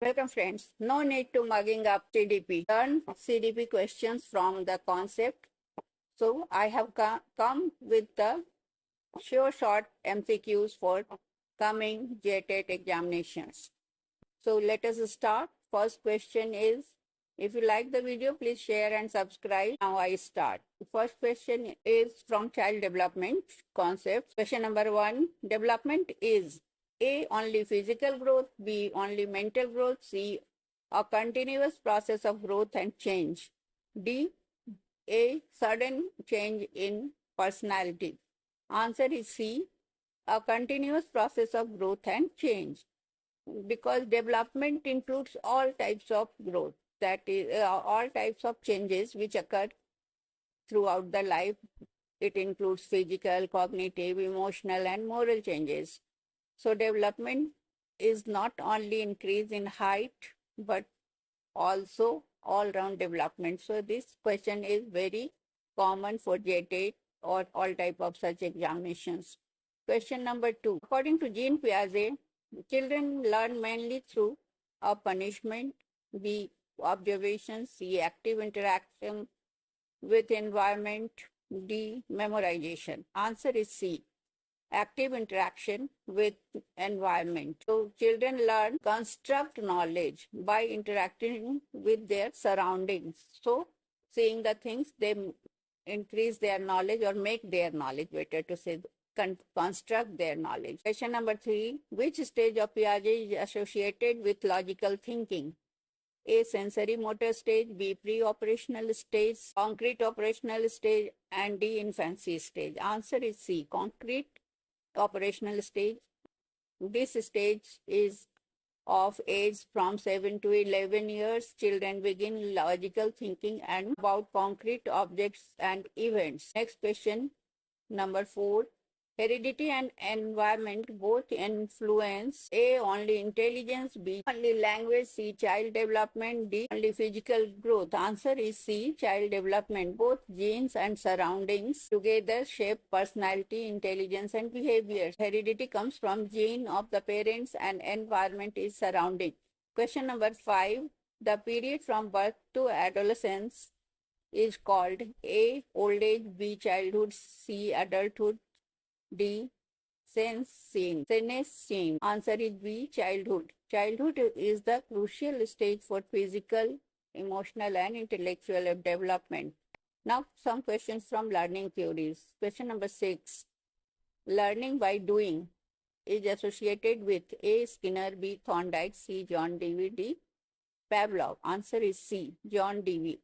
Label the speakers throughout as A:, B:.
A: Welcome friends. No need to mugging up CDP. Learn CDP questions from the concept. So I have come with the short MCQs for coming JTET examinations. So let us start. First question is, if you like the video, please share and subscribe. Now I start. The first question is from child development concepts. Question number 1, development is A, only physical growth, B, only mental growth, C, a continuous process of growth and change, D, a sudden change in personality. Answer is C, a continuous process of growth and change, because development includes all types of growth, that is all types of changes which occur throughout the life. It includes physical, cognitive, emotional and moral changes. So development is not only increase in height but also all-round development. So this question is very common for JTET or all type of such examinations. Question number 2. According to Jean Piaget, children learn mainly through a punishment, B, observation, C, active interaction with environment, D, memorization. Answer is C, active interaction with environment. So children learn construct knowledge by interacting with their surroundings. So seeing the things, they increase their knowledge or make their knowledge, better to say, construct their knowledge. Question number 3, which stage of Piaget is associated with logical thinking? A, sensory motor stage, B, pre-operational stage, concrete operational stage, and D, infancy stage. Answer is C, concrete operational stage. This stage is of age from 7 to 11 years. Children begin logical thinking and about concrete objects and events. Next question, number 4. Heredity and environment both influence A, only intelligence, B, only language, C, child development, D, only physical growth. Answer is C, child development. Both genes and surroundings together shape personality, intelligence and behavior. Heredity comes from gene of the parents and environment is surrounding. Question number 5. The period from birth to adolescence is called A, old age, B, childhood, C, adulthood, D, senescence. Answer is B, childhood. Childhood is the crucial stage for physical, emotional and intellectual development. Now some questions from learning theories. Question number 6. Learning by doing is associated with A, Skinner, B, Thorndike, C, John Dewey, D, Pavlov. Answer is C, John Dewey.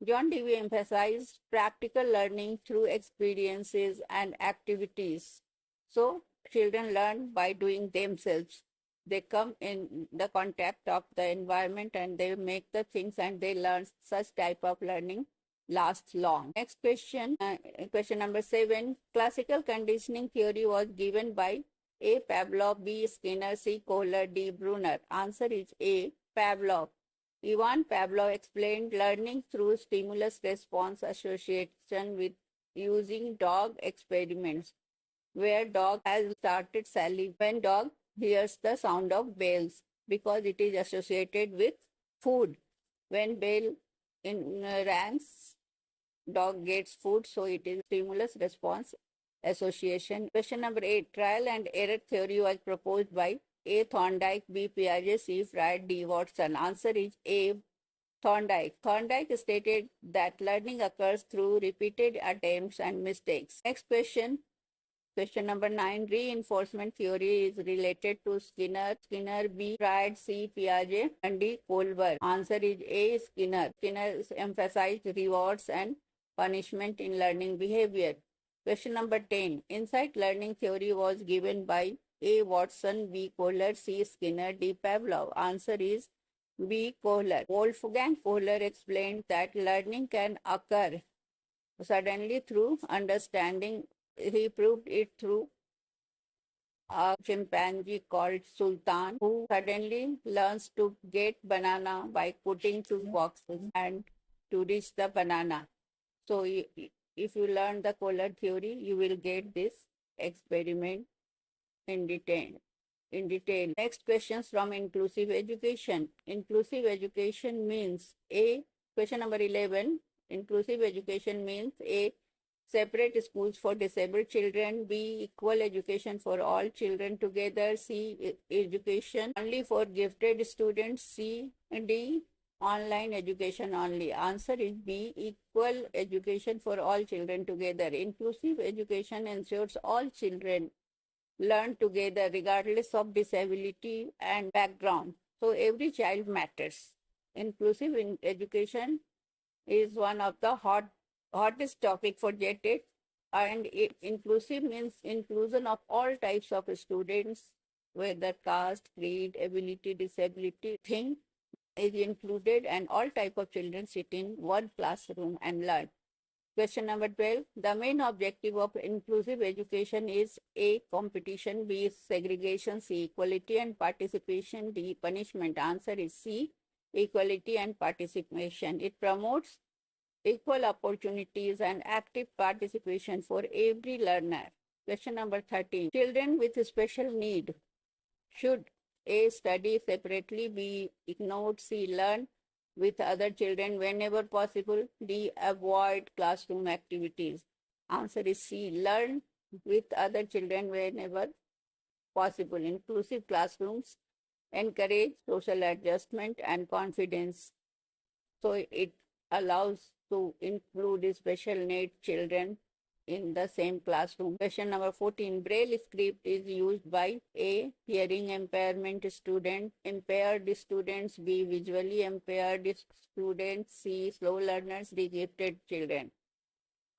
A: John Dewey emphasized practical learning through experiences and activities. So children learn by doing themselves. They come in the contact of the environment and they make the things and they learn. Such type of learning lasts long. Next question, question number 7. Classical conditioning theory was given by A, Pavlov, B, Skinner, C, Kohler, D, Brunner. Answer is A, Pavlov. Ivan Pavlov explained learning through stimulus-response association with using dog experiments, where dog has started salivating when dog hears the sound of bells, because it is associated with food. When bell rings, dog gets food, so it is stimulus-response association. Question number 8. Trial and error theory was proposed by A, Thorndike, B, Piaget, C, Freud, D, Watson. Answer is A, Thorndike. Thorndike stated that learning occurs through repeated attempts and mistakes. Next question. Question number 9. Reinforcement theory is related to Skinner, B, Freud, C, Piaget, and D, Kohlberg. Answer is A, Skinner. Skinner emphasized rewards and punishment in learning behavior. Question number 10. Insight learning theory was given by A, Watson, B, Kohler, C, Skinner, D, Pavlov. Answer is B, Kohler. Wolfgang Kohler explained that learning can occur suddenly through understanding. He proved it through a chimpanzee called Sultan, who suddenly learns to get banana by putting 2 boxes and to reach the banana. So if you learn the Kohler theory, you will get this experiment in detail. in detail. Next questions from inclusive education. Inclusive education means A. Question number 11. Inclusive education means A. Separate schools for disabled children. B. Equal education for all children together. C. Education only for gifted students. C. D. Online education only. Answer is B. Equal education for all children together. Inclusive education ensures all children learn together regardless of disability and background. So every child matters. Inclusive education is one of the hottest topic for JET, and inclusive means inclusion of all types of students, whether caste, creed, ability, disability, thing is included, and all type of children sit in one classroom and learn. Question number 12. The main objective of inclusive education is A. Competition, B. Segregation, C. Equality and participation, D. Punishment. Answer is C. Equality and participation. It promotes equal opportunities and active participation for every learner. Question number 13. Children with special need should A. Study separately, B. Ignore, C. Learn with other children whenever possible, D. Avoid classroom activities. Answer is C. Learn with other children whenever possible. Inclusive classrooms encourage social adjustment and confidence. So it allows to include special needs children in the same classroom. Question number 14. Braille script is used by A. Hearing impairment student, impaired students, B. Visually impaired students, C. Slow learners, D. Gifted children.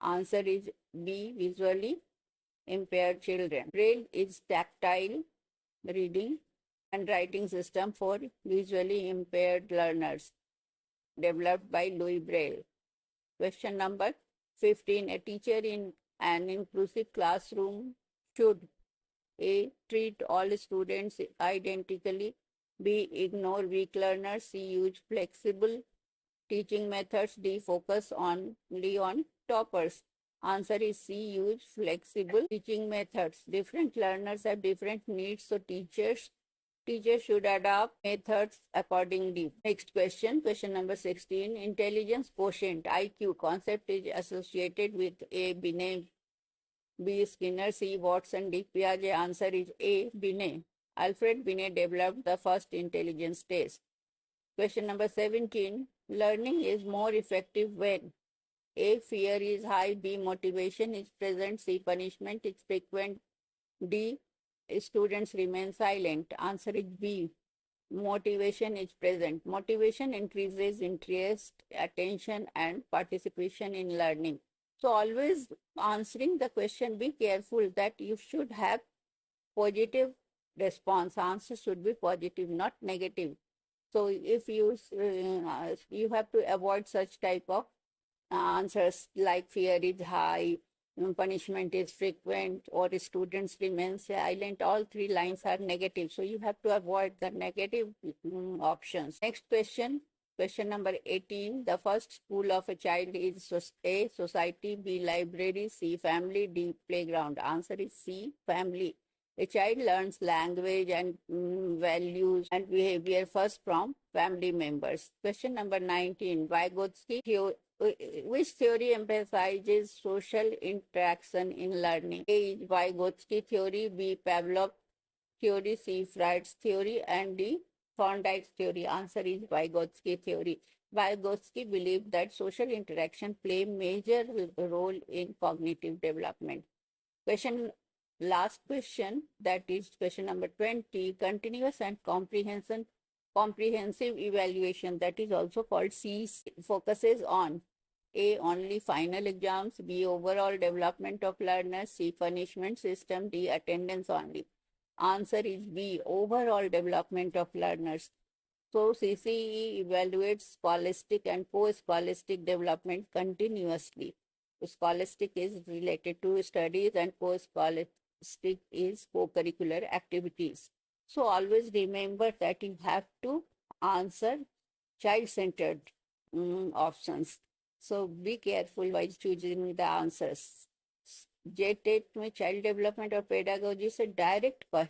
A: Answer is B. Visually impaired children. Braille is tactile reading and writing system for visually impaired learners, developed by Louis Braille. Question number 15. A teacher in an inclusive classroom should A. Treat all students identically, B. Ignore weak learners, C. Use flexible teaching methods, D. Focus only on toppers. Answer is C. Use flexible teaching methods. Different learners have different needs, so teachers should adapt methods accordingly. Next question, question number 16. Intelligence quotient, IQ concept is associated with A. Binet, B. Skinner, C. Watson, D. Piaget. Answer is A. Binet. Alfred Binet developed the first intelligence test. Question number 17. Learning is more effective when A. Fear is high, B. Motivation is present, C. Punishment is frequent, D. Students remain silent. Answer is B. Motivation is present. Motivation increases interest, attention, and participation in learning. So always answering the question, be careful that you should have positive response. Answer should be positive, not negative. So if you have to avoid such type of answers like fear is high, punishment is frequent, or students remain silent. All three lines are negative. So you have to avoid the negative options. Next question. Question number 18. The first school of a child is A. Society, B. Library, C. Family, D. Playground. Answer is C. Family. A child learns language and values and behavior first from family members. Question number 19. Vygotsky theory. Which theory emphasizes social interaction in learning? A is Vygotsky theory, B. Pavlov theory, C. Freud's theory, and D. Thorndike's theory. Answer is Vygotsky theory. Vygotsky believed that social interaction play a major role in cognitive development. Last question, that is question number 20. Continuous and comprehensive evaluation, that is also called C, focuses on A. Only final exams, B. Overall development of learners, C. Punishment system, D. Attendance only. Answer is B. Overall development of learners. So CCE evaluates scholastic and post-scholastic development continuously. Scholastic is related to studies and post-scholastic is co-curricular activities. So always remember that you have to answer child-centered options. So be careful while choosing the answers. JTET में child development or pedagogy से direct question